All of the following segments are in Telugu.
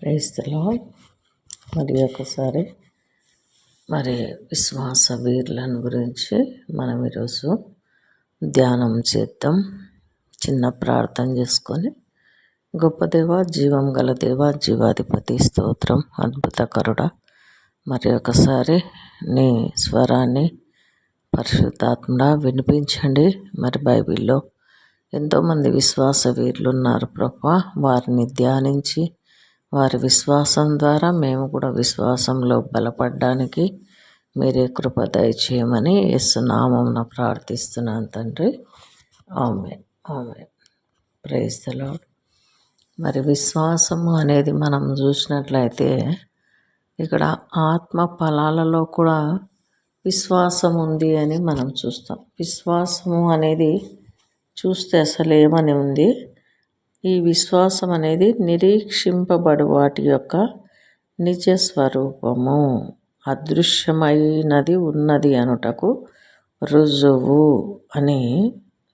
Praise the Lord. మరి ఒకసారి విశ్వాస వీరులను గురించి మనం ఈరోజు ధ్యానం చేద్దాం. చిన్న ప్రార్థన చేసుకొని, గొప్ప దేవ, జీవం గల దేవ, జీవాధిపతి, స్తోత్రం, అద్భుతకరుడ, మరి ఒకసారి నీ స్వరాన్ని పరిశుద్ధాత్మడా వినిపించండి. మరి బైబిల్లో ఎంతోమంది విశ్వాస వీరులు ఉన్నారు ప్రభా. వారిని ధ్యానించి వారి విశ్వాసం ద్వారా మేము కూడా విశ్వాసంలో బలపడడానికి మీరే కృప దయచేయమని యేసు నామమున ప్రార్థిస్తున్నాను తండ్రి. ఆమేన్, ఆమేన్. Praise the Lord. మరి విశ్వాసము అనేది మనం చూసినట్లయితే ఇక్కడ ఆత్మ ఫలాలలో కూడా విశ్వాసం ఉంది అని మనం చూస్తాం. విశ్వాసము అనేది చూస్తే అసలు ఏమని ఉంది? ఈ విశ్వాసం అనేది నిరీక్షింపబడు వాటి యొక్క నిజ స్వరూపము, అదృశ్యమైనది ఉన్నది అనుటకు రుజువు అని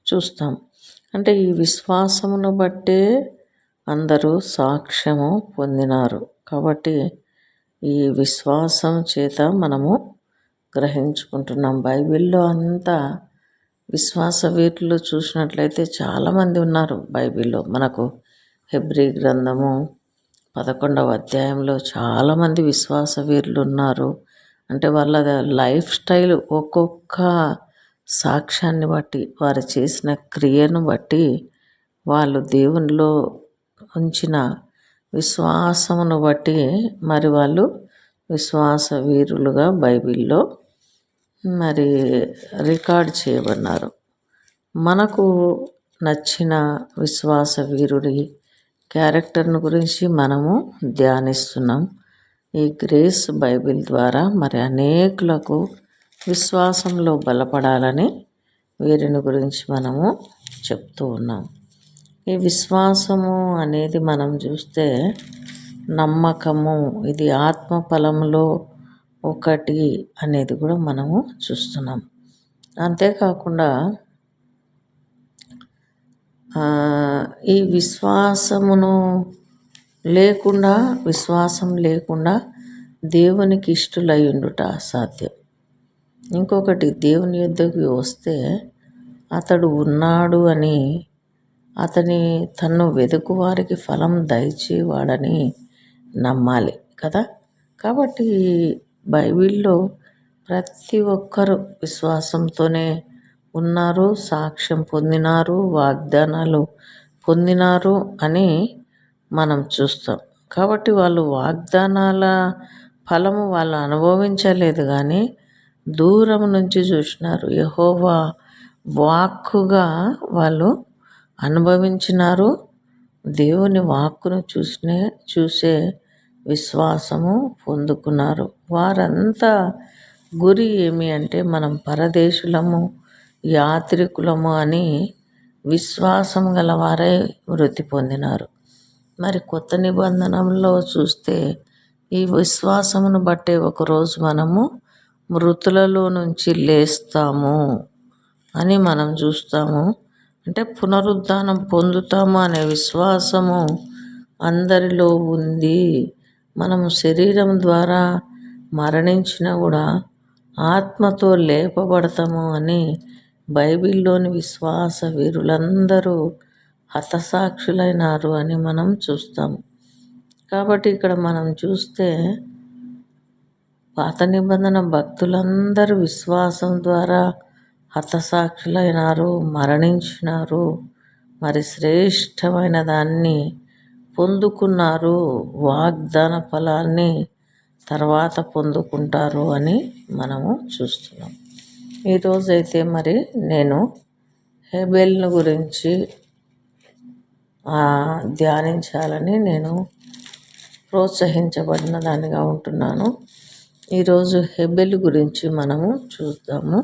చూస్తాం. అంటే ఈ విశ్వాసమును బట్టే అందరూ సాక్ష్యము పొందినారు. కాబట్టి ఈ విశ్వాసం చేత మనము గ్రహించుకుంటున్నాం. బైబిల్లో అంతా విశ్వాస వీరులు చూసినట్లయితే చాలామంది ఉన్నారు. బైబిల్లో మనకు హెబ్రీ గ్రంథము 11వ అధ్యాయంలో చాలామంది విశ్వాస వీరులు ఉన్నారు. అంటే వాళ్ళ లైఫ్ స్టైల్ ఒక్కొక్క సాక్ష్యాన్ని బట్టి, వారు చేసిన క్రియను బట్టి, వాళ్ళు దేవునిలో ఉంచిన విశ్వాసమును బట్టి మరి వాళ్ళు విశ్వాస వీరులుగా బైబిల్లో రికార్డ్ చేయబడినారు. మనకు నచ్చిన విశ్వాస వీరుడి క్యారెక్టర్ను గురించి మనము ధ్యానిస్తున్నాం. ఈ గ్రేస్ బైబిల్ ద్వారా అనేకులకు విశ్వాసంలో బలపడాలని వీరిని గురించి మనము చెప్తూ ఉన్నాం. ఈ విశ్వాసము అనేది మనం చూస్తే నమ్మకము, ఇది ఆత్మ ఫలంలో ఒకటి అనేది కూడా మనము చూస్తున్నాం. అంతేకాకుండా ఈ విశ్వాసం లేకుండా దేవునికి ఇష్టలై ఉండుట అసాధ్యం. ఇంకొకటి, దేవుని యొద్దకు వస్తే అతడు ఉన్నాడు అని, తన్ను వెదుకు వారికి ఫలం దయచేవాడని నమ్మాలి కదా. కాబట్టి బైబిల్లో ప్రతి ఒక్కరు విశ్వాసంతోనే ఉన్నారు, సాక్ష్యం పొందినారు, వాగ్దానాలు పొందినారు అని మనం చూస్తాం. కాబట్టి వాళ్ళు వాగ్దానాల ఫలము వాళ్ళు అనుభవించలేదు, కానీ దూరం నుంచి చూసినారు. యెహోవా వాక్కుగా వాళ్ళు అనుభవించినారు. దేవుని వాక్కును చూసే విశ్వాసము పొందుకున్నారు. వారంతా గురి ఏమి అంటే, మనం పరదేశులము, యాత్రికులము అని విశ్వాసం గలవారే వృత్తి పొందినారు. మరి కొత్త నిబంధనలో చూస్తే ఈ విశ్వాసమును బట్టే ఒకరోజు మనము మృతులలో నుంచి లేస్తాము అని మనం చూస్తాము. అంటే పునరుద్ధానం పొందుతాము అనే విశ్వాసము అందరిలో ఉంది. మనము శరీరం ద్వారా మరణించినా కూడా ఆత్మతో లేపబడతాము అని బైబిల్లోని విశ్వాస వీరులందరూ హతసాక్షులైనారు అని మనం చూస్తాము. కాబట్టి ఇక్కడ మనం చూస్తే పాత నిబంధన భక్తులందరూ విశ్వాసం ద్వారా హతసాక్షులైనారు, మరణించినారు, శ్రేష్టమైన దాన్ని పొందుకున్నారు, వాగ్దాన ఫలాన్ని తర్వాత పొందుకుంటారు అని మనము చూస్తున్నాం. ఈరోజైతే నేను హేబెల్ను గురించి ధ్యానించాలని నేను ప్రోత్సహించబడిన దానిగా ఉంటున్నాను. ఈరోజు హేబెల్ గురించి మనము చూద్దాము.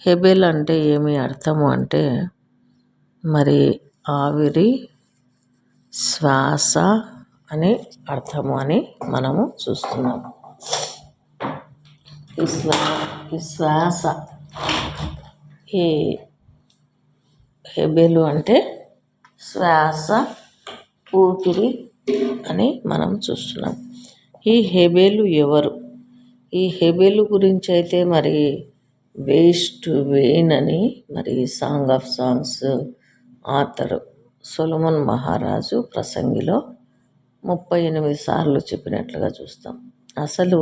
హేబెల్ అంటే ఏమి అర్థము అంటే, ఆవిరి, శ్వాస అని అర్థము అని మనము చూస్తున్నాము. ఈ శ్వాస, ఈ హేబెలు అంటే శ్వాస, ఊపిరి అని మనం చూస్తున్నాం. ఈ హెబెలు ఎవరు? ఈ హెబెలు గురించి అయితే మరి వేస్ట్ వెయిన్ అని మరి song of songs author Solomon మహారాజు ప్రసంగిలో 38 సార్లు చెప్పినట్లుగా చూస్తాం. అసలు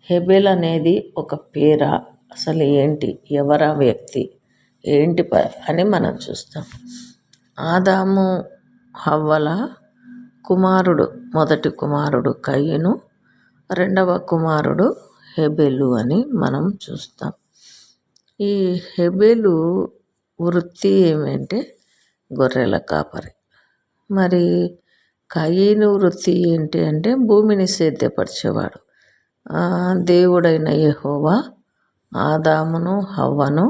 హెబెల్ అనేది ఒక పేరా? అసలు ఏంటి? ఎవరా వ్యక్తి? ఏంటి అని మనం చూస్తాం. ఆదాము హవ్వల కుమారుడు, మొదటి కుమారుడు కయీను, రెండవ కుమారుడు హెబెలు అని మనం చూస్తాం. ఈ హెబెలు వృత్తి ఏమంటే గొర్రెల కాపరి. మరి కయీను వృత్తి ఏంటి అంటే భూమిని సేద్యపరిచేవాడు. దేవుడైన యెహోవా ఆదామును హవ్వను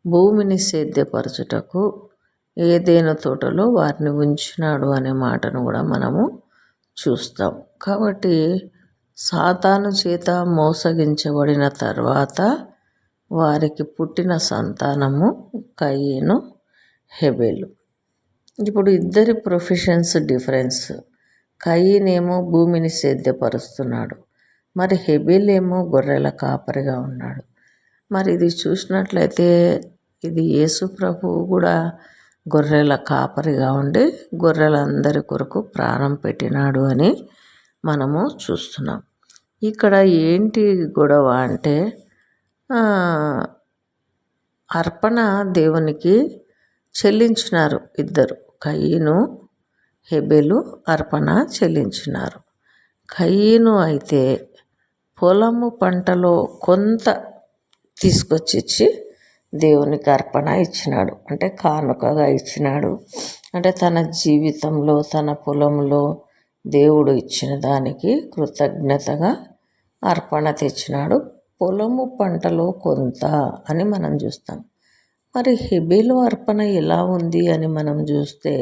భూమిని సేద్యపరచుటకు ఏదెను తోటలో వారిని ఉంచినాడు అనే మాటను కూడా మనము చూస్తాం. కాబట్టి సాతాను చేత మోసగించబడిన తర్వాత వారికి పుట్టిన సంతానము కయీను, హెబెలు. ఇప్పుడు ఇద్దరి ప్రొఫెషన్స్ డిఫరెన్స్. కయీనేమో భూమిని సేద్యపరుస్తున్నాడు, మరి హెబెల్ ఏమో గొర్రెల కాపరిగా ఉన్నాడు. మరి ఇది చూసినట్లయితే ఇది యేసు ప్రభువు కూడా గొర్రెల కాపరిగా ఉండి గొర్రెలందరి కొరకు ప్రాణం పెట్టినాడు అని మనము చూస్తున్నాం. ఇక్కడ ఏంటి గొడవ అంటే అర్పణ దేవునికి చెల్లించినారు ఇద్దరు, కయీను హెబెలు అర్పణ చెల్లించినారు. కయీను అయితే పొలము పంటలో కొంత తీసుకొచ్చి దేవునికి అర్పణ ఇచ్చినాడు, అంటే కానుకగా ఇచ్చినాడు. అంటే తన జీవితంలో తన పొలంలో దేవుడు ఇచ్చిన దానికి కృతజ్ఞతగా అర్పణ తెచ్చినాడు. పొలము పంటలో కొంత అని మనం చూస్తాం. మరి హెబెలు అర్పణ ఎలా ఉంది అని మనం చూస్తే,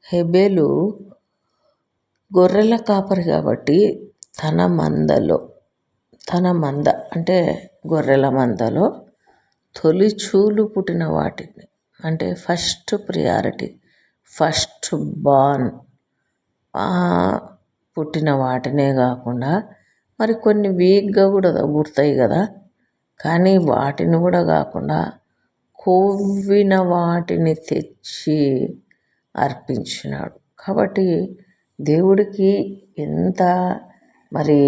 హెబెలు గొర్రెల కాపరి కాబట్టి తన మంద అంటే గొర్రెల మందలో తొలిచూలు పుట్టిన వాటిని, అంటే ఫస్ట్ ప్రియారిటీ, ఫస్ట్ బార్న్ పుట్టిన వాటినే కాకుండా మరి కొన్ని వీక్గా కూడా పుడతాయి కదా, కానీ వాటిని కూడా కాకుండా కొవ్విన వాటిని తెచ్చి అర్పించినాడు. కాబట్టి దేవుడికి ఎంత మరి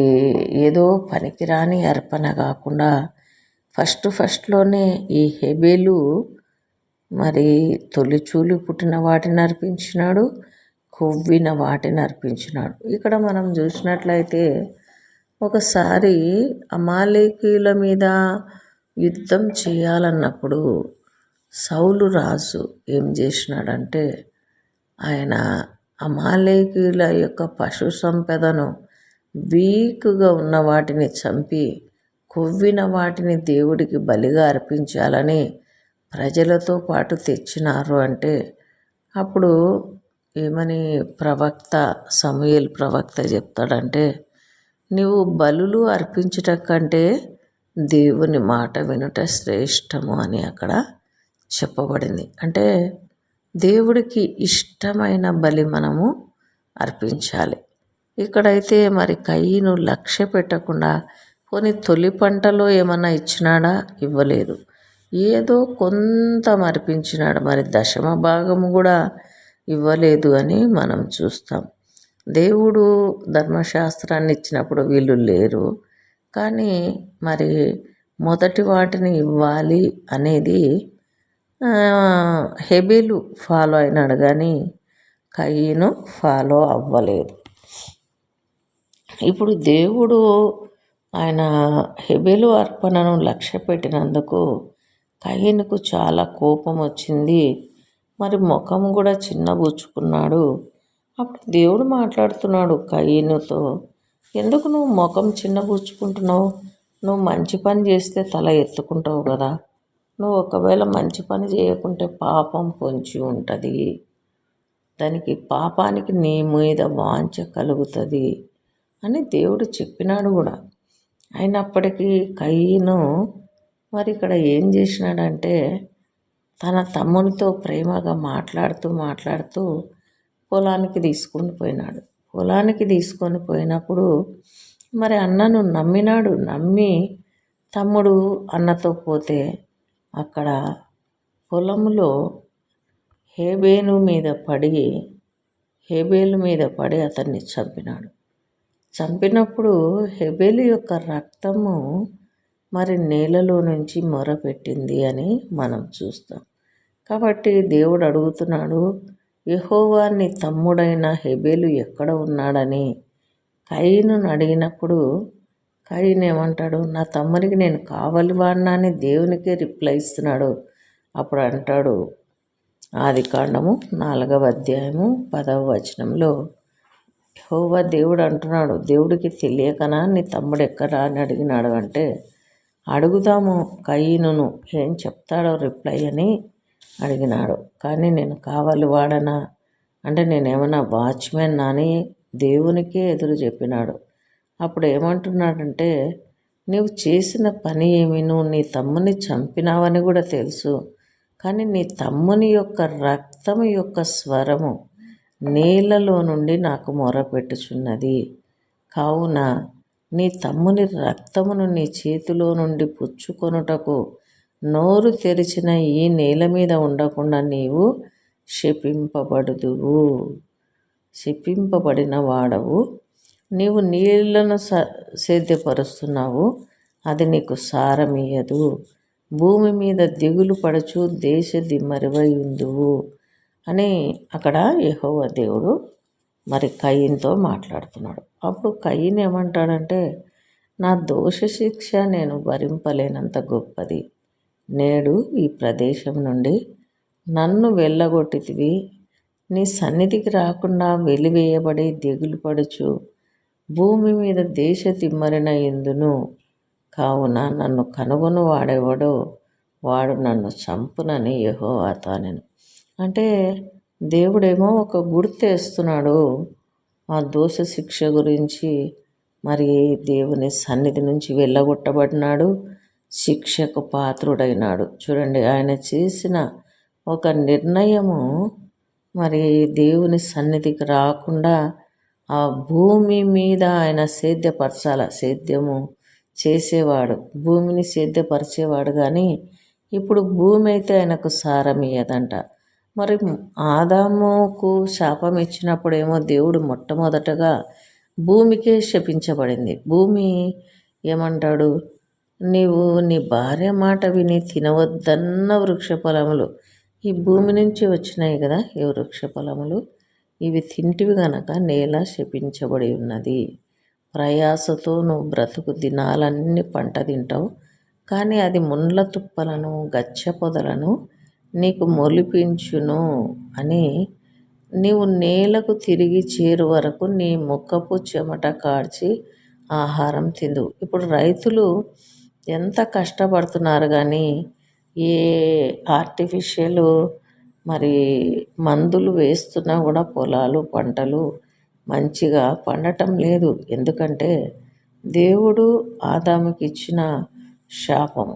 ఏదో పనికిరాని అర్పణ కాకుండా ఫస్ట్లోనే ఈ హెబెలు మరి తొలిచూలు పుట్టిన వాటిని అర్పించినాడు, కొవ్విన వాటిని అర్పించినాడు. ఇక్కడ మనం చూసినట్లయితే ఒకసారి అమాలేకీయుల మీద యుద్ధం చేయాలన్నప్పుడు సౌలు రాజు ఏం చేసినాడంటే, ఆయన అమాలేకీయుల యొక్క పశు సంపదను వీక్గా ఉన్న వాటిని చంపి కొవ్విన వాటిని దేవుడికి బలిగా అర్పించాలని ప్రజలతో పాటు తెచ్చినారు. అంటే అప్పుడు ఏమని ప్రవక్త సమూయేలు ప్రవక్త చెప్తాడంటే, నీవు బలులు అర్పించుట కంటే దేవుని మాట వినుట శ్రేష్టము అని అక్కడ చెప్పబడింది. అంటే దేవుడికి ఇష్టమైన బలి మనము అర్పించాలి. ఇక్కడైతే మరి కయీను లక్ష్య పెట్టకుండా పోనీ తొలి పంటలో ఏమన్నా ఇచ్చినాడా? ఇవ్వలేదు. ఏదో కొంత అర్పించినాడు, మరి దశమ భాగము కూడా ఇవ్వలేదు అని మనం చూస్తాం. దేవుడు ధర్మశాస్త్రాన్ని ఇచ్చినప్పుడు వీళ్ళు లేరు, కానీ మరి మొదటి వాటిని ఇవ్వాలి అనేది హెబెలు ఫాలో అయినాడు, కానీ కయీను ఫాలో అవ్వలేదు. ఇప్పుడు దేవుడు ఆయన హెబెలు అర్పణను లక్ష్య పెట్టినందుకు కయీనుకు చాలా కోపం వచ్చింది. మరి ముఖం కూడా చిన్నబుచ్చుకున్నాడు. అప్పుడు దేవుడు మాట్లాడుతున్నాడు కయీనుతో, ఎందుకు నువ్వు ముఖం చిన్నబుచ్చుకుంటున్నావు? నువ్వు మంచి పని చేస్తే తల ఎత్తుకుంటావు కదా, నువ్వు ఒకవేళ మంచి పని చేయకుంటే పాపం పొంచి ఉంటుంది, దానికి పాపానికి నీ మీద వాంఛ కలుగుతుంది అని దేవుడు చెప్పినాడు కూడా. అయినప్పటికీ కయీను మరి ఇక్కడ ఏం చేసినాడంటే, తన తమ్మునితో ప్రేమగా మాట్లాడుతూ పొలానికి తీసుకుని పోయినాడు. పొలానికి తీసుకొని పోయినప్పుడు మరి అన్నను నమ్మినాడు. నమ్మి తమ్ముడు అన్నతో పోతే అక్కడ పొలంలో హేబేలు మీద పడి అతన్ని చంపినాడు. చంపినప్పుడు హేబేలు యొక్క రక్తము మరి నేలలో నుంచి మొరపెట్టింది అని మనం చూస్తాం. కాబట్టి దేవుడు అడుగుతున్నాడు, యెహోవా నీ తమ్ముడైన హేబేలు ఎక్కడ ఉన్నాడని కయీనును అడిగినప్పుడు కయీను ఏమంటాడు, నా తమ్మునికి నేను కావలి వాడినా అని దేవునికే రిప్లై ఇస్తున్నాడు. అప్పుడు అంటాడు, ఆదికాండము 4వ అధ్యాయము 10వ వచనంలో యెహోవా దేవుడు అంటున్నాడు, దేవుడికి తెలియకనా నీ తమ్ముడు ఎక్కడా అని అడిగినాడు అంటే, అడుగుదాము కయీనును ఏం చెప్తాడో రిప్లై అని అడిగినాడు. కానీ నేను కావాలి వాడనా అంటే నేనేమన్నా వాచ్మెన్ అని దేవునికే ఎదురు చెప్పినాడు. అప్పుడు ఏమంటున్నాడంటే, నీవు చేసిన పని ఏమి, నువ్వు నీ తమ్ముని చంపినావని కూడా తెలుసు, కానీ నీ తమ్ముని యొక్క రక్తము యొక్క స్వరము నేలలో నుండి నాకు మొరపెట్టుచున్నది. కావున నీ తమ్ముని రక్తమును నీ చేతిలో నుండి పుచ్చుకొనుటకు నోరు తెరిచిన ఈ నేల మీద ఉండకుండా నీవు శపింపబడిన వాడవు. నీవు నీళ్లను సేద్యపరుస్తున్నావు, అది నీకు సారమియ్యదు. భూమి మీద దిగులు పడుచు దేశ దిమ్మరివై ఉందువు అని అక్కడ యెహోవా దేవుడు మరి కయీనుతో మాట్లాడుతున్నాడు. అప్పుడు కయీను ఏమంటాడంటే, నా దోష శిక్ష నేను భరింపలేనంత గొప్పది. నేడు ఈ ప్రదేశం నుండి నన్ను వెళ్ళగొట్టితివి, నీ సన్నిధికి రాకుండా వెలివేయబడి దిగులు పడుచు భూమి మీద దేశ తిమ్మరిన ఇందును. కావున నన్ను కనుగొను వాడెవడో వాడు నన్ను చంపునని యెహోవాతో అనెను. అంటే దేవుడేమో ఒక గుర్తేస్తున్నాడు ఆ దోష శిక్ష గురించి. మరి దేవుని సన్నిధి నుంచి వెళ్ళగొట్టబడినాడు, శిక్షకు పాత్రుడైనాడు. చూడండి, ఆయన చేసిన ఒక నిర్ణయము మరి దేవుని సన్నిధికి రాకుండా ఆ భూమి మీద ఆయన సేద్యము చేసేవాడు, భూమిని సేద్యపరిచేవాడు. కానీ ఇప్పుడు భూమి అయితే ఆయనకు సారం ఇయ్యదంట. మరి ఆదాముకు శాపం ఇచ్చినప్పుడేమో దేవుడు మొట్టమొదటగా భూమికే శపించబడింది. భూమి ఏమంటాడు, నీవు నీ భార్య మాట విని తినవద్దన్న వృక్ష ఫలములు ఈ భూమి నుంచి వచ్చినాయి కదా, ఈ వృక్ష ఫలములు ఇవి తింటివి గనక నేల శపించబడి ఉన్నది. ప్రయాసతో నువ్వు బ్రతుకు దినాలన్నీ పంట తింటావు, కానీ అది ముండ్ల తుప్పలను గచ్చ పొదలను నీకు మొలిపించును అని నీవు నేలకు తిరిగి చేరు వరకు నీ ముఖపు చెమట కార్చి ఆహారం తిందు. ఇప్పుడు రైతులు ఎంత కష్టపడుతున్నారు, కానీ ఏ ఆర్టిఫిషియల్ మరి మందులు వేస్తున్నా కూడా పొలాలు పంటలు మంచిగా పండటం లేదు. ఎందుకంటే దేవుడు ఆదాముకి ఇచ్చిన శాపం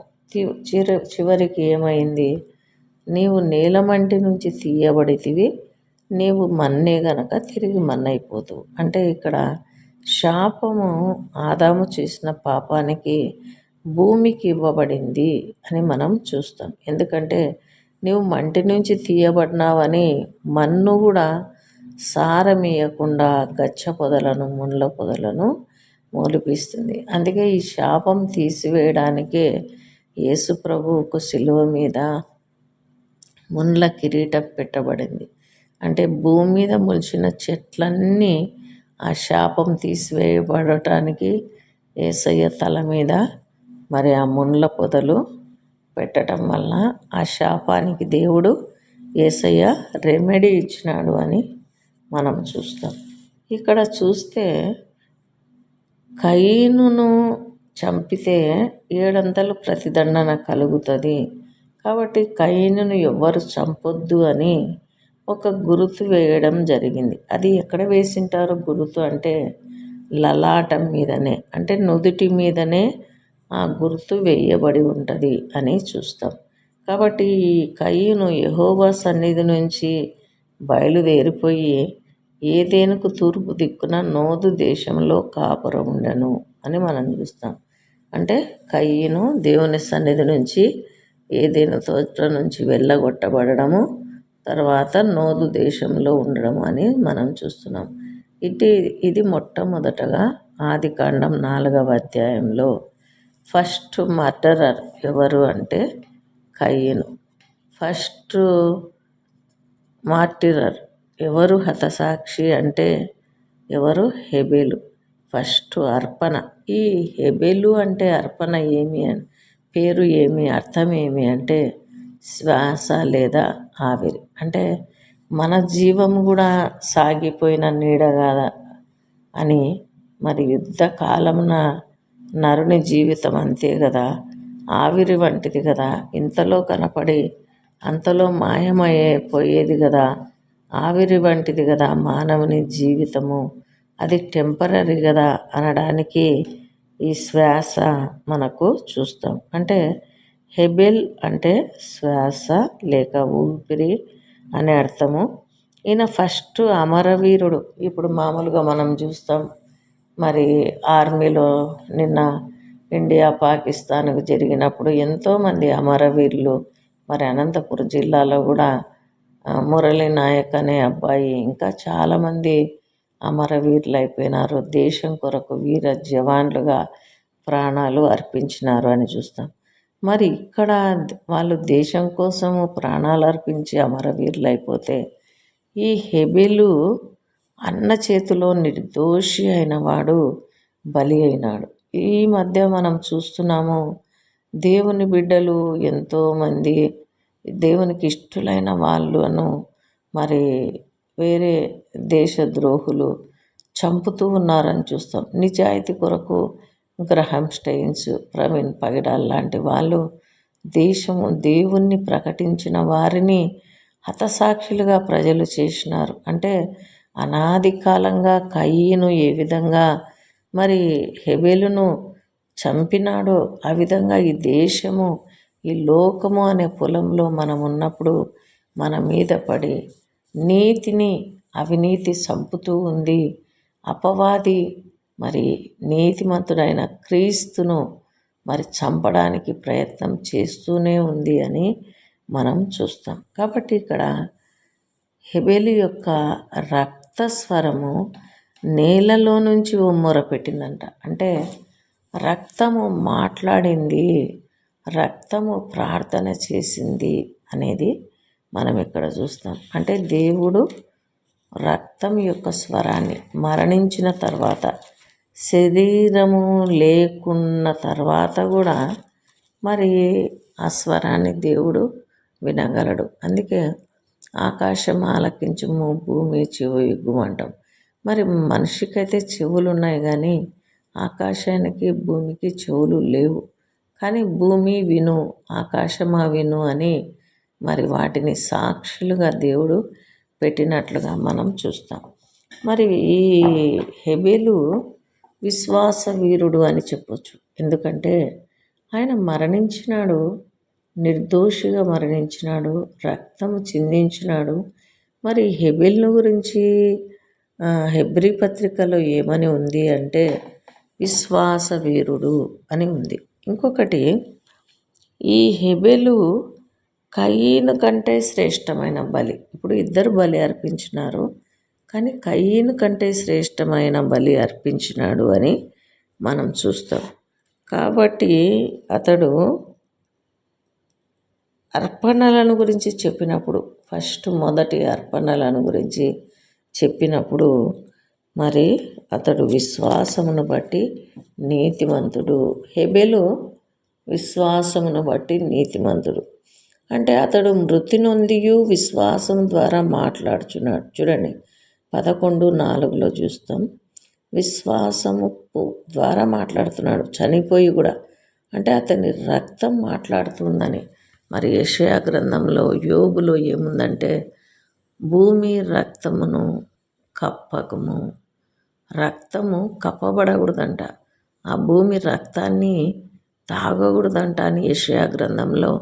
చివరికి ఏమైంది, నీవు నేలమంటి నుంచి తీయబడితివి, నీవు మన్నే గనక తిరిగి మన్నైపోతావు. అంటే ఇక్కడ శాపము ఆదాము చేసిన పాపానికి భూమికి ఇవ్వబడింది అని మనం చూస్తాం. ఎందుకంటే నీవు మంటి నుంచి తీయబడినావని మన్ను కూడా సారమీయకుండా గచ్చ పొదలను ముండ్ల పొదలను మొలిపిస్తుంది. అందుకే ఈ శాపం తీసివేయడానికే యేసు ప్రభువుకు శిలువ మీద ముండ్ల కిరీటం పెట్టబడింది. అంటే భూమి మీద మొలిచిన చెట్లన్నీ ఆ శాపం తీసివేయబడటానికి యేసయ్య తల మీద మరి ఆ ముండ్ల పొదలు పెట్టడం వల్ల ఆ శాపానికి దేవుడు యేసయ్య రెమెడీ ఇచ్చినాడు అని మనం చూస్తాం. ఇక్కడ చూస్తే కయీనును చంపితే 7 ప్రతిదండన కలుగుతుంది. కాబట్టి కయీనును ఎవ్వరు చంపొద్దు అని ఒక గుర్తు వేయడం జరిగింది. అది ఎక్కడ వేసింటారో గుర్తు అంటే లలాటం మీదనే, అంటే నుదుటి మీదనే ఆ గుర్తు వేయబడి ఉంటుంది అని చూస్తాం. కాబట్టి ఈ కయీను యెహోవా సన్నిధి నుంచి బయలుదేరిపోయి ఏదేనుకు తూర్పు దిక్కున నోదు దేశంలో కాపురం ఉండెను అని మనం చూస్తాం. అంటే కయ్యను దేవుని సన్నిధి నుంచి ఏదేను తోట నుంచి వెళ్ళగొట్టబడము, తర్వాత నోదు దేశంలో ఉండడం అని మనం చూస్తున్నాం. ఇది మొట్టమొదటగా ఆదికాండం 4వ అధ్యాయంలో ఫస్ట్ మర్డరర్ ఎవరు అంటే కయ్యను. ఫస్ట్ మార్టిరర్ ఎవరు, హతసాక్షి అంటే ఎవరు, హెబెలు. ఫస్ట్ అర్పణ. ఈ హెబెలు అంటే అర్పణ ఏమి పేరు ఏమి, అర్థం ఏమి అంటే శ్వాస లేదా ఆవిరి. అంటే మన జీవం కూడా సాగిపోయిన నీడ కాదా అని. మరి యుద్ధ కాలమున నరుని జీవితం అంతే కదా, ఆవిరి వంటిది కదా, ఇంతలో కనపడి అంతలో మాయమైపోయేది కదా, ఆవిరి వంటిది కదా మానవుని జీవితము, అది టెంపరీ కదా అనడానికి ఈ శ్వాస మనకు చూస్తాం. అంటే హెబెల్ అంటే శ్వాస లేక ఊపిరి అనే అర్థము. ఈయన ఫస్ట్ అమరవీరుడు. ఇప్పుడు మామూలుగా మనం చూస్తాం, మరి ఆర్మీలో నిన్న ఇండియా పాకిస్తాన్కు జరిగినప్పుడు ఎంతోమంది అమరవీరులు, మరి అనంతపురం జిల్లాలో కూడా మురళీ నాయక్ అనే అబ్బాయి, ఇంకా చాలామంది అమరవీరులు అయిపోయినారు. దేశం కొరకు వీర జవాన్లుగా ప్రాణాలు అర్పించినారు అని చూస్తాం. మరి ఇక్కడ వాళ్ళు దేశం కోసము ప్రాణాలు అర్పించి అమరవీరులు అయిపోతే, ఈ హెబెలు అన్న చేతిలో నిర్దోషి అయిన వాడు బలి అయినాడు. ఈ మధ్య మనం చూస్తున్నాము, దేవుని బిడ్డలు ఎంతోమంది దేవునికి ఇష్టలైన వాళ్ళను మరి వేరే దేశద్రోహులు చంపుతూ ఉన్నారని చూస్తాం. నిజాయితీ కొరకు గ్రహం స్టెయిన్స్, ప్రవీణ్ పగడాల్ లాంటి వాళ్ళు దేవుణ్ణి ప్రకటించిన వారిని హతసాక్షులుగా ప్రజలు చేసినారు. అంటే అనాది కాలంగా కయ్యను ఏ విధంగా మరి హెబెలును చంపినాడో, ఆ విధంగా ఈ దేశము, ఈ లోకము అనే పొలంలో మనం ఉన్నప్పుడు మన మీద పడి నీతిని అవినీతి చంపుతూ ఉంది. అపవాది మరి నీతిమంతుడైన క్రీస్తును మరి చంపడానికి ప్రయత్నం చేస్తూనే ఉంది అని మనం చూస్తాం. కాబట్టి ఇక్కడ హెబెలు యొక్క రక్తస్వరము నేలలో నుంచి మొర పెట్టిందంట. అంటే రక్తము మాట్లాడింది, రక్తము ప్రార్థన చేసింది అనేది మనం ఇక్కడ చూస్తాం. అంటే దేవుడు రక్తం యొక్క స్వరాన్ని మరణించిన తర్వాత, శరీరము లేకున్న తర్వాత కూడా మరి ఆ స్వరాన్ని దేవుడు వినగలడు. అందుకే ఆకాశం ఆలకించుము, భూమి చెవి ఎగ్గుమంటాం. మరి మనిషికైతే చెవులు ఉన్నాయి కానీ ఆకాశానికి భూమికి చెవులు లేవు. కానీ భూమి విను, ఆకాశమా విను అని మరి వాటిని సాక్షులుగా దేవుడు పెట్టినట్లుగా మనం చూస్తాం. మరి ఈ హెబెలు విశ్వాస వీరుడు అని చెప్పొచ్చు. ఎందుకంటే ఆయన మరణించినాడు, నిర్దోషిగా మరణించినాడు, రక్తము చిందించినాడు. మరి హెబెల్ను గురించి హెబ్రీ పత్రికలో ఏమని ఉంది అంటే విశ్వాస వీరుడు అని ఉంది. ఇంకొకటి, ఈ హెబెలు కయీను కంటే శ్రేష్టమైన బలి. ఇప్పుడు ఇద్దరు బలి అర్పించినారు, కానీ కయీను కంటే శ్రేష్టమైన బలి అర్పించినాడు అని మనం చూస్తాం. కాబట్టి అతడు అర్పణలను గురించి చెప్పినప్పుడు, మొదటి అర్పణలను గురించి చెప్పినప్పుడు మరి అతడు విశ్వాసమును బట్టి నీతిమంతుడు. హెబెలు విశ్వాసమును బట్టి నీతిమంతుడు. అంటే అతడు మృతి నొందియు విశ్వాసం ద్వారా మాట్లాడుచున్నాడు. చూడండి 11:4 చూస్తాం. విశ్వాసము ద్వారా మాట్లాడుతున్నాడు, చనిపోయి కూడా. అంటే అతని రక్తం మాట్లాడుతుందని. మరి యెషయా గ్రంథంలో యోబులో ఏముందంటే, భూమి రక్తమును కప్పకము, రక్తము కప్పబడకూడదంట, ఆ భూమి రక్తాన్ని తాగకూడదంట అని యెషయా గ్రంథంలో,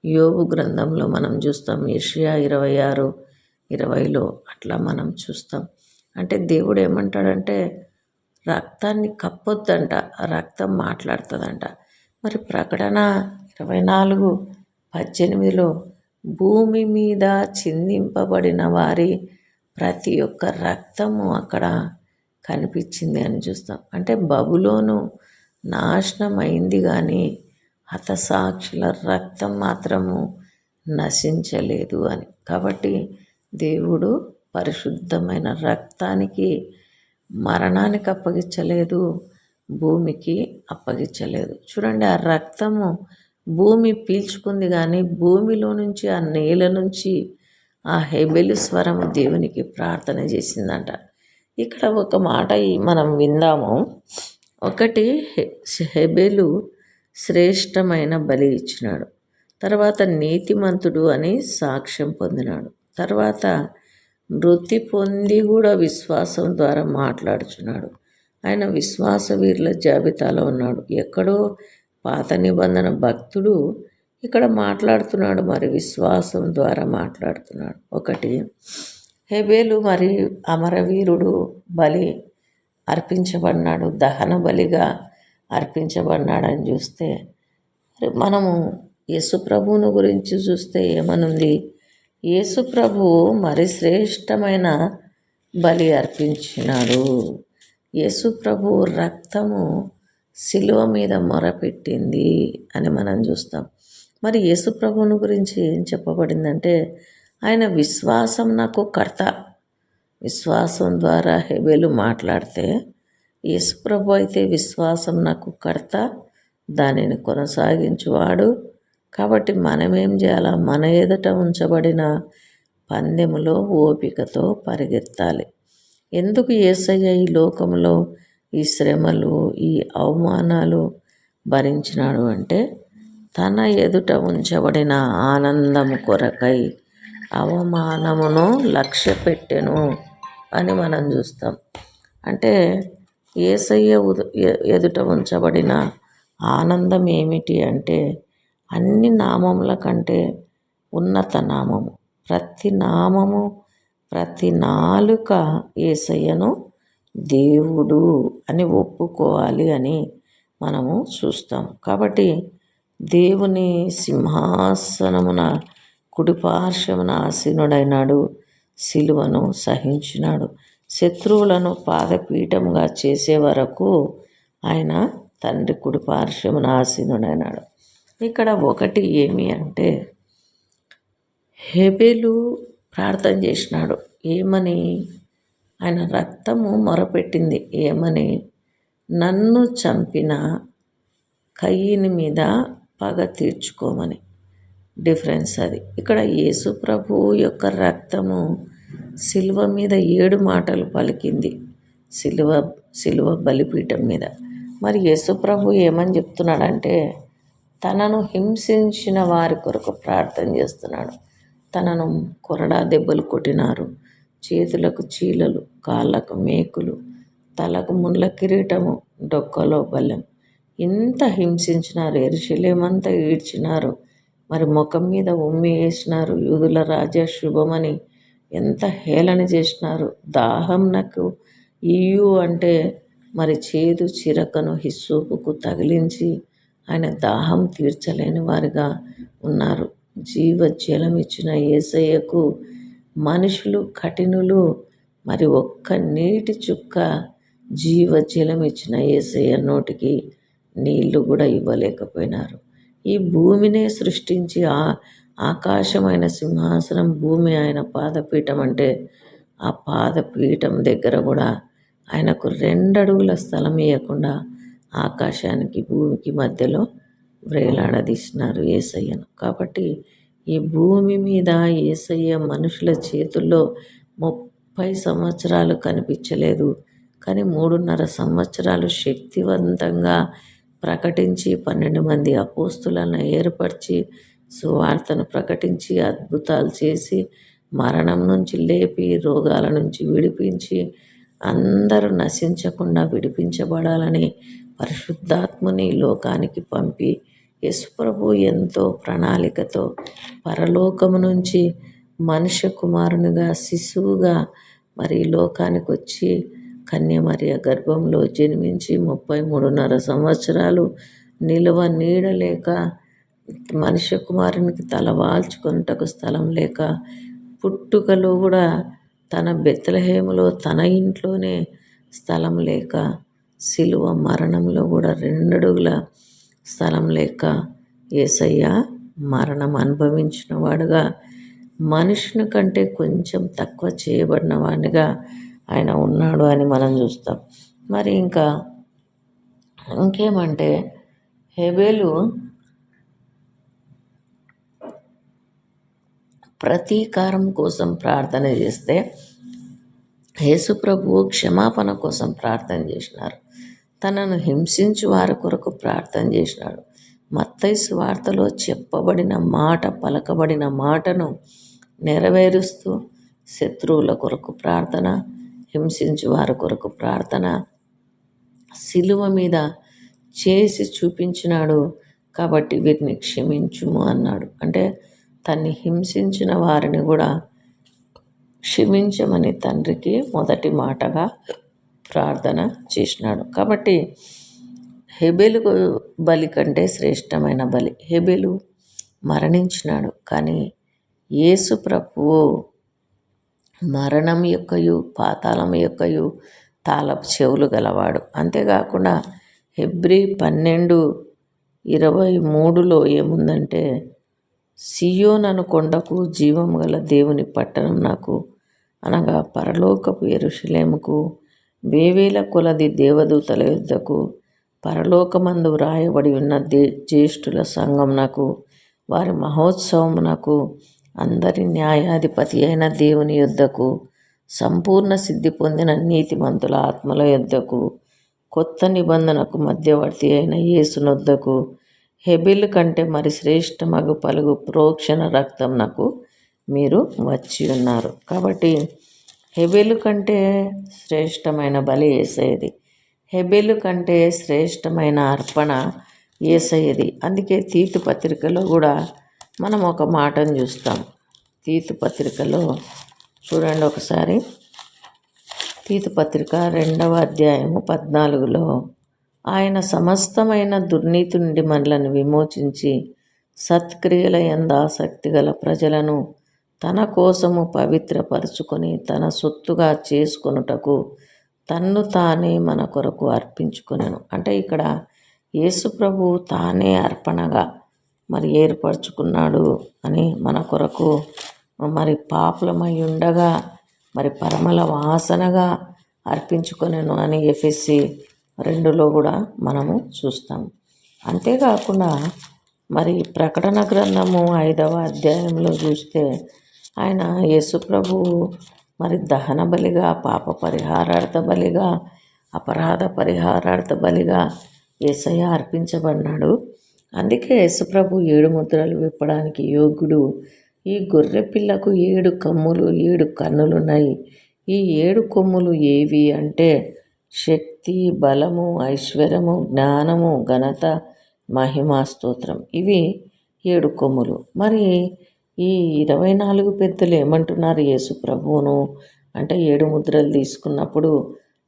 యోబు గ్రంథంలో మనం చూస్తాం. యెషయా 26:20 అట్లా మనం చూస్తాం. అంటే దేవుడు ఏమంటాడంటే రక్తాన్ని కప్పొద్దంట, రక్తం మాట్లాడుతుందంట. మరి ప్రకటన 24:18లో భూమి మీద చిందింపబడిన వారి ప్రతి ఒక్క రక్తము అక్కడ కనిపించింది అని చూస్తాం. అంటే బబులోను నాశనం అయింది కానీ హతసాక్షుల రక్తం మాత్రము నశించలేదు అని. కాబట్టి దేవుడు పరిశుద్ధమైన రక్తానికి మరణానికి అప్పగించలేదు, భూమికి అప్పగించలేదు. చూడండి, ఆ రక్తము భూమి పీల్చుకుంది కానీ భూమిలో నుంచి, ఆ నేల నుంచి ఆ హెబెలు స్వరము దేవునికి ప్రార్థన చేసిందంట. ఇక్కడ ఒక మాట మనం విందాము. ఒకటి, హెబెలు శ్రేష్టమైన బలి ఇచ్చినాడు. తర్వాత నీతిమంతుడు అని సాక్ష్యం పొందినాడు. తర్వాత మృతి పొంది కూడా విశ్వాసం ద్వారా మాట్లాడుచున్నాడు. ఆయన విశ్వాస వీరుల జాబితాలో ఉన్నాడు. ఎక్కడో పాత నిబంధన భక్తుడు ఇక్కడ మాట్లాడుతున్నాడు, మరి విశ్వాసం ద్వారా మాట్లాడుతున్నాడు. ఒకటి, హెబెలు మరి అమరవీరుడు బలి అర్పించబడినాడు, దహన బలిగా అర్పించబడినాడని చూస్తే మనము యేసుప్రభువును గురించి చూస్తే ఏమనుంది? యేసుప్రభు మరి శ్రేష్టమైన బలి అర్పించినాడు. యేసుప్రభు రక్తము శిలువ మీద మొరపెట్టింది అని మనం చూస్తాం. మరి యేసుప్రభువుని గురించి ఏం చెప్పబడిందంటే ఆయన విశ్వాసం నాకు కర్త. విశ్వాసం ద్వారా హెబెలు మాట్లాడితే యేసుప్రభు అయితే విశ్వాసం నాకు కర్త, దానిని కొనసాగించువాడు. కాబట్టి మనమేం చేయాలా? మన ఎదుట ఉంచబడిన పందెములో ఓపికతో పరిగెత్తాలి. ఎందుకు యేసయ్య ఈ లోకంలో ఈ శ్రమలు, ఈ అవమానాలు భరించినాడు అంటే తన ఎదుట ఉంచబడిన ఆనందము కొరకై అవమానమును లక్ష్య పెట్టెను అని మనం చూస్తాం. అంటే యేసయ్య ఎదుట ఉంచబడిన ఆనందం ఏమిటి అంటే అన్ని నామముల కంటే ఉన్నత నామము. ప్రతి నామము, ప్రతి నాలుక యేసయ్యను దేవుడు అని ఒప్పుకోవాలి అని మనము చూస్తాం. కాబట్టి దేవుని సింహాసనమున కుడిపార్శ్వమున ఆసీనుడైనాడు, సిలువను సహించినాడు. శత్రువులను పాదపీఠముగా చేసే వరకు ఆయన తండ్రి కుడిపార్శ్వమున ఆసీనుడైనాడు. ఇక్కడ ఒకటి ఏమి అంటే హెబెలు ప్రార్థన చేసినాడు. ఏమని? ఆయన రక్తము మొరపెట్టింది ఏమని? నన్ను చంపిన కయీని మీద పగ తీర్చుకోమని. డిఫరెన్స్ అది. ఇక్కడ యేసు ప్రభువు యొక్క రక్తము సిలువ మీద 7 మాటలు పలికింది, సిలువ బలిపీఠం మీద. మరి యేసు ప్రభు ఏమని చెప్తున్నాడంటే తనను హింసించిన వారి కొరకు ప్రార్థన చేస్తున్నాడు. తనను కొరడా దెబ్బలు కొట్టినారు, చేతులకు చీలలు, కాళ్ళకు మేకులు, తలకు ముళ్ళ కిరీటము, డొక్కలో బల్లెం. ఇంత హింసించినారు, యెరూషలేమంతా ఈడ్చినారు, మరి ముఖం మీద ఉమ్మి వేసినారు. యూదుల రాజా శుభమని ఎంత హేళన చేసినారు. దాహం నాకు ఇయ్యు అంటే మరి చేదు చిరకను హిస్సోపుకు తగిలించి ఆయన దాహం తీర్చలేని వారిగా ఉన్నారు. జీవజలం ఇచ్చిన యేసయ్యకు మనుషులు కఠినులు, మరి ఒక్క నీటి చుక్క జీవజలం ఇచ్చిన యేసయ్య నోటికి నీళ్లు కూడా ఇవ్వలేకపోయినారు. ఈ భూమినే సృష్టించి ఆకాశమైన సింహాసనం, భూమి ఆయన పాదపీఠం అంటే ఆ పాదపీఠం దగ్గర కూడా ఆయనకు 2 అడుగుల స్థలం ఇవ్వకుండా ఆకాశానికి భూమికి మధ్యలో వ్రేలాడదీసినారు యేసయ్యను. కాబట్టి ఈ భూమి మీద యేసయ్య మనుషుల చేతుల్లో 30 సంవత్సరాలు కనిపించలేదు, కానీ 3.5 సంవత్సరాలు శక్తివంతంగా ప్రకటించి 12 మంది అపోస్తులను ఏర్పరిచి సువార్తను ప్రకటించి అద్భుతాలు చేసి మరణం నుంచి లేపి రోగాల నుంచి విడిపించి అందరూ నశించకుండా విడిపించబడాలని పరిశుద్ధాత్మని లోకానికి పంపి యేసుప్రభు ఎంతో ప్రణాళికతో పరలోకము నుంచి మనుష్య కుమారునిగా శిశువుగా మరి ఈ లోకానికి వచ్చి కన్యమరియ గర్భంలో జన్మించి 33.5 సంవత్సరాలు నిలువ నీడలేక మనుష్య కుమారునికి తల వాల్చుకొనుటకు స్థలం లేక పుట్టుకలో కూడా తన బెత్లెహేములో తన ఇంట్లోనే స్థలం లేక సిలువ మరణంలో కూడా 2 అడుగుల స్థలం లేక యేసయ్య మరణం అనుభవించిన వాడుగా మనుషుని కంటే కొంచెం తక్కువ చేయబడిన వాడిగా ఆయన ఉన్నాడు అని మనం చూస్తాం. మరి ఇంకేమంటే హేబేలు ప్రతీకారం కోసం ప్రార్థన చేస్తే యేసుప్రభువు క్షమాపణ కోసం ప్రార్థన చేసినారు. తనను హింసించు వారి కొరకు ప్రార్థన చేసినాడు. మత్తయి సువార్తలో చెప్పబడిన మాట, పలకబడిన మాటను నెరవేరుస్తూ శత్రువుల కొరకు ప్రార్థన, హింసించు వారి కొరకు ప్రార్థన సిలువ మీద చేసి చూపించినాడు. కాబట్టి వీరిని క్షమించుము అన్నాడు. అంటే తన్ని హింసించిన వారిని కూడా క్షమించమని తండ్రికి మొదటి మాటగా ప్రార్థన చేసినాడు. కాబట్టి హేబేలు బలి కంటే శ్రేష్టమైన బలి. హేబేలు మరణించినాడు, కానీ యేసు ప్రభువు మరణం యొక్కయు పాతాళం యొక్కయు తాళపు చెవులు గలవాడు. అంతేకాకుండా హెబ్రీ 12:23లో ఏముందంటే, సియోనను కొండకు జీవము గల దేవుని పట్టణం నాకు, అనగా పరలోకపు యెరూషలేముకు వేవేల కొలది దేవదూతల యుద్ధకు పరలోకమందు వ్రాయబడి ఉన్న జ్యేష్ఠుల సంఘమునకు వారి మహోత్సవమునకు అందరి న్యాయాధిపతి అయిన దేవుని యుద్ధకు సంపూర్ణ సిద్ధి పొందిన నీతిమంతుల ఆత్మల యుద్ధకు కొత్త నిబంధనకు మధ్యవర్తి అయిన యేసునొద్దకు హేబేలు కంటే మరి శ్రేష్టమగు పలుగు ప్రోక్షణ రక్తంనకు మీరు వచ్చి ఉన్నారు. కాబట్టి హేబేలు కంటే శ్రేష్టమైన బలి యేసయ్యది. హేబేలు కంటే శ్రేష్టమైన అర్పణ యేసయ్యది. అందుకే తీతు పత్రికలో కూడా మనం ఒక మాటను చూస్తాం. తీతు పత్రికలో చూడండి ఒకసారి. తీతు పత్రిక 2వ అధ్యాయము 14లో, ఆయన సమస్తమైన దుర్నీతి నుండి మనలను విమోచించి సత్క్రియల యందు ఆసక్తి గల ప్రజలను తన కోసము పవిత్రపరచుకొని తన సొత్తుగా చేసుకొనుటకు తన్ను తానే మన కొరకు అర్పించుకొనెను. అంటే ఇక్కడ యేసు ప్రభు తానే అర్పణగా మరి ఏర్పరచుకున్నాడు అని మన కొరకు మరి పాపులమై ఉండగా మరి పరమల వాసనగా అర్పించుకొనెను అని ఎఫెసీ 2లో కూడా మనము చూస్తాం. అంతేకాకుండా మరి ప్రకటన గ్రంథము 5వ అధ్యాయంలో చూస్తే ఆయన యేసుప్రభు మరి దహన బలిగా, పాప పరిహారార్థ బలిగా, అపరాధ పరిహారార్థ బలిగా యేసయ్య అర్పించబడినాడు. అందుకే యేసుప్రభు 7 ముద్రలు విప్పడానికి యోగ్యుడు. ఈ గొర్రె పిల్లకు 7 కమ్ములు 7 కన్నులున్నాయి. ఈ 7 కొమ్ములు ఏవి అంటే శక్తి, బలము, ఐశ్వర్యము, జ్ఞానము, ఘనత, మహిమా, స్తోత్రం. ఇవి 7 కొమ్ములు. మరి ఈ 24 పెద్దలు ఏమంటున్నారు యేసు ప్రభువును అంటే, 7 ముద్రలు తీసుకున్నప్పుడు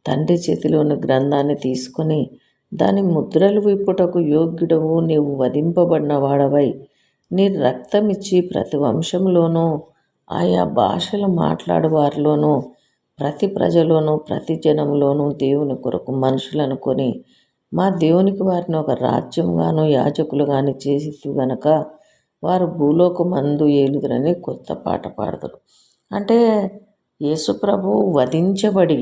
తండ్రి చేతిలోని గ్రంథాన్ని తీసుకొని దాని ముద్రలు విప్పుటకు యోగ్యుడవు, నీవు వధింపబడిన వాడవై నీ రక్తమిచ్చి ప్రతి వంశంలోనూ ఆయా భాషలు మాట్లాడు వారిలోనూ ప్రతి ప్రజలోనూ ప్రతి జనంలోనూ దేవుని కొరకు మనుషులను కొని మా దేవునికి వారిని ఒక రాజ్యంగాను యాజకులుగాను చేసి గనక వారు భూలోకమందు ఏలుదురని కొత్త పాట పాడతారు. అంటే యేసుప్రభు వధించబడి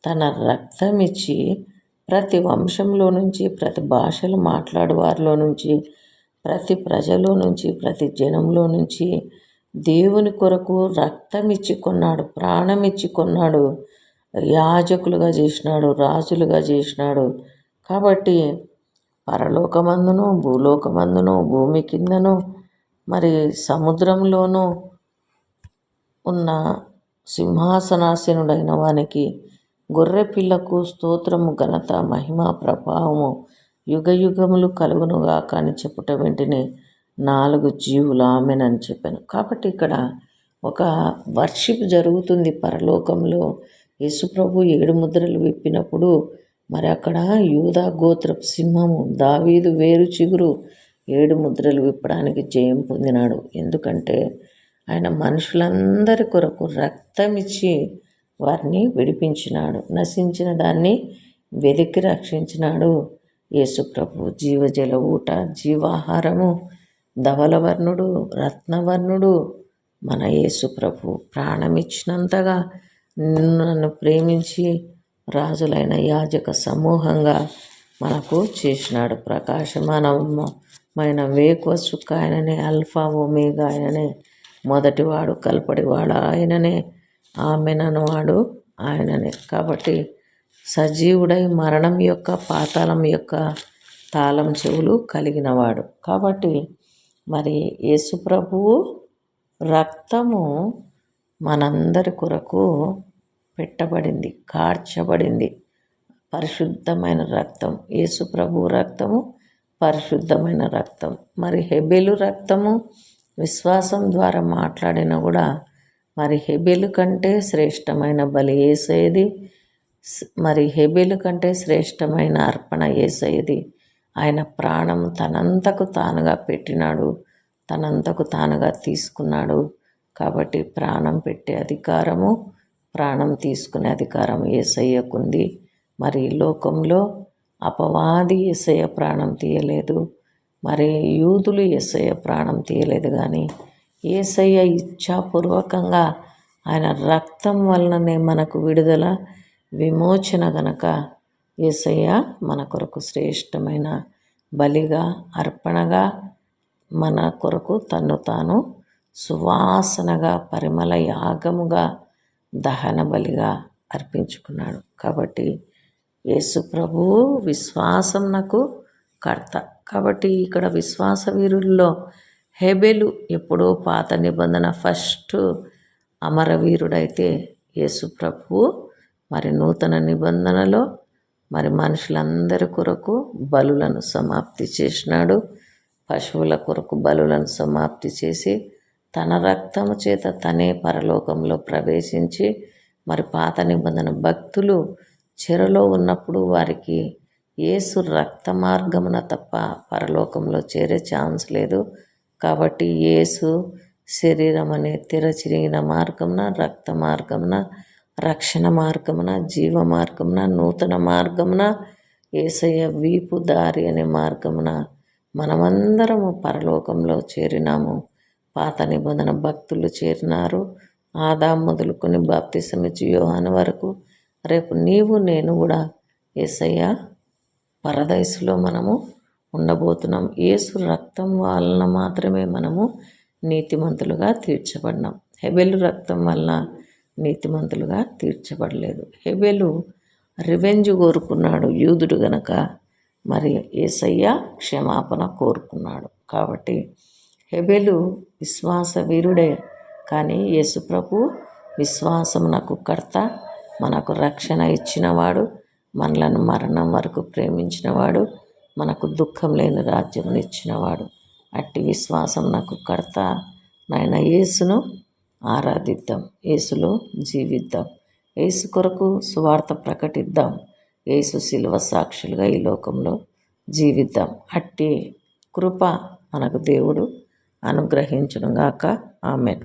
తన రక్తమిచ్చి ప్రతి వంశంలో నుంచి ప్రతి భాషలు మాట్లాడు వారిలో నుంచి ప్రతి ప్రజలో నుంచి ప్రతి జనంలో నుంచి దేవుని కొరకు రక్తం ఇచ్చి కొన్నాడు, ప్రాణం ఇచ్చి కొన్నాడు, యాజకులుగా చేసినాడు, రాజులుగా చేసినాడు. కాబట్టి పరలోకమందును భూలోకమందును భూమి కిందను మరి సముద్రంలోనూ ఉన్న సింహాసనాసీనుడైన వానికి గొర్రె పిల్లకు స్తోత్రము, ఘనత, మహిమ, ప్రభావము యుగయుగములు కలుగునుగా కానీ చెప్పుట వెంటనే 4 జీవులు ఆమెనని చెప్పాను. కాబట్టి ఇక్కడ ఒక వర్షిప్ జరుగుతుంది పరలోకంలో. యేసుప్రభు 7 ముద్రలు విప్పినప్పుడు మరి అక్కడ యూదా గోత్రపు సింహము, దావీదు వేరు చిగురు 7 ముద్రలు విప్పడానికి జయం పొందినాడు. ఎందుకంటే ఆయన మనుషులందరి కొరకు రక్తమిచ్చి వారిని విడిపించినాడు. నశించిన దాన్ని వెతికి రక్షించినాడు యేసుప్రభు. జీవజల ఊట, జీవాహారము, ధవలవర్ణుడు, రత్నవర్ణుడు మన యేసుప్రభు. ప్రాణమిచ్చినంతగా నన్ను ప్రేమించి రాజులైన యాజక సమూహంగా మనకు చేసినాడు. ప్రకాశమానమైన వేకువ చుక్క ఆయననే, అల్ఫా ఒమేగా ఆయననే, మొదటివాడు కల్పడివాడు ఆయననే, ఆమెననువాడు ఆయననే. కాబట్టి సజీవుడై మరణం యొక్క, పాతాళం యొక్క తాళం చెవులు కలిగినవాడు. కాబట్టి మరి యేసుప్రభువు రక్తము మనందరి కొరకు పెట్టబడింది, కార్చబడింది. పరిశుద్ధమైన రక్తం, యేసుప్రభు రక్తము పరిశుద్ధమైన రక్తం. మరి హెబెలు రక్తము విశ్వాసం ద్వారా మాట్లాడినా కూడా మరి హెబెలు కంటే శ్రేష్టమైన బలి యేసయ్యది. మరి హెబెలు కంటే శ్రేష్టమైన అర్పణ యేసయ్యది. ఆయన ప్రాణం తనంతకు తానుగా పెట్టినాడు, తనంతకు తానుగా తీసుకున్నాడు. కాబట్టి ప్రాణం పెట్టే అధికారము, ప్రాణం తీసుకునే అధికారం యేసయ్యకుంది. మరి లోకంలో అపవాది యేసయ్య ప్రాణం తీయలేదు, మరి యూదులు యేసయ్య ప్రాణం తీయలేదు. కానీ యేసయ్య ఇచ్ఛాపూర్వకంగా ఆయన రక్తం వలననే మనకు విడుదల, విమోచన గనక యేసయ్య మన కొరకు శ్రేష్టమైన బలిగా, అర్పణగా, మన కొరకు తన్ను తాను సువాసనగా, పరిమళ యాగముగా, దహన బలిగా అర్పించుకున్నాడు. కాబట్టి యేసు ప్రభువు విశ్వాసం నాకు కర్త. కాబట్టి ఇక్కడ విశ్వాస వీరుల్లో హెబెలు ఎప్పుడో పాత నిబంధన ఫస్ట్ అమరవీరుడైతే, యేసు ప్రభువు మరి నూతన నిబంధనలో మరి మనుషులందరి కొరకు బలులను సమాప్తి చేసినాడు. పశువుల కొరకు బలులను సమాప్తి చేసి తన రక్తము చేత తనే పరలోకంలో ప్రవేశించి, మరి పాత నిబంధన భక్తులు చెరలో ఉన్నప్పుడు వారికి యేసు రక్త మార్గమున తప్ప పరలోకంలో చేరే ఛాన్స్ లేదు. కాబట్టి యేసు శరీరం అనే తెరచిరిగిన మార్గమున, రక్త మార్గమున, రక్షణ మార్గమున, జీవ మార్గమున, నూతన మార్గమున, యేసయ్య వీపు దారి అనే మార్గమున మనమందరము పరలోకంలో చేరినాము. పాత నిబంధన భక్తులు చేరినారు. ఆదాము మొదలుకొని బాప్తిసమిచ్చి యోహాను వరకు. రేపు నీవు నేను కూడా యేసయ్య పరదైసులో మనము ఉండబోతున్నాం. యేసు రక్తం వలన మాత్రమే మనము నీతిమంతులుగా తీర్చబడినాం. హెబెలు రక్తం వలన నీతిమంతులుగా తీర్చబడలేదు. హెబెలు రివెంజ్ కోరుకున్నాడు యూదుడు గనక, మరి యేసయ్య క్షమాపణ కోరుకున్నాడు. కాబట్టి హెబెలు విశ్వాస వీరుడే, కానీ యేసుప్రభు విశ్వాసమునకు కర్త, మనకు రక్షణ ఇచ్చినవాడు, మనలను మరణం వరకు ప్రేమించినవాడు, మనకు దుఃఖం లేని రాజ్యమును ఇచ్చినవాడు. అట్టి విశ్వాసం నాకు కర్త నాయన యేసును ఆరాధిద్దాం, యేసులో జీవిద్దాం, యేసు కొరకు సువార్త ప్రకటిద్దాం, యేసు శిలువ సాక్షులుగా ఈ లోకంలో జీవిద్దాం. అట్టి కృప మనకు దేవుడు అనుగ్రహించునుగాక. ఆమేన్.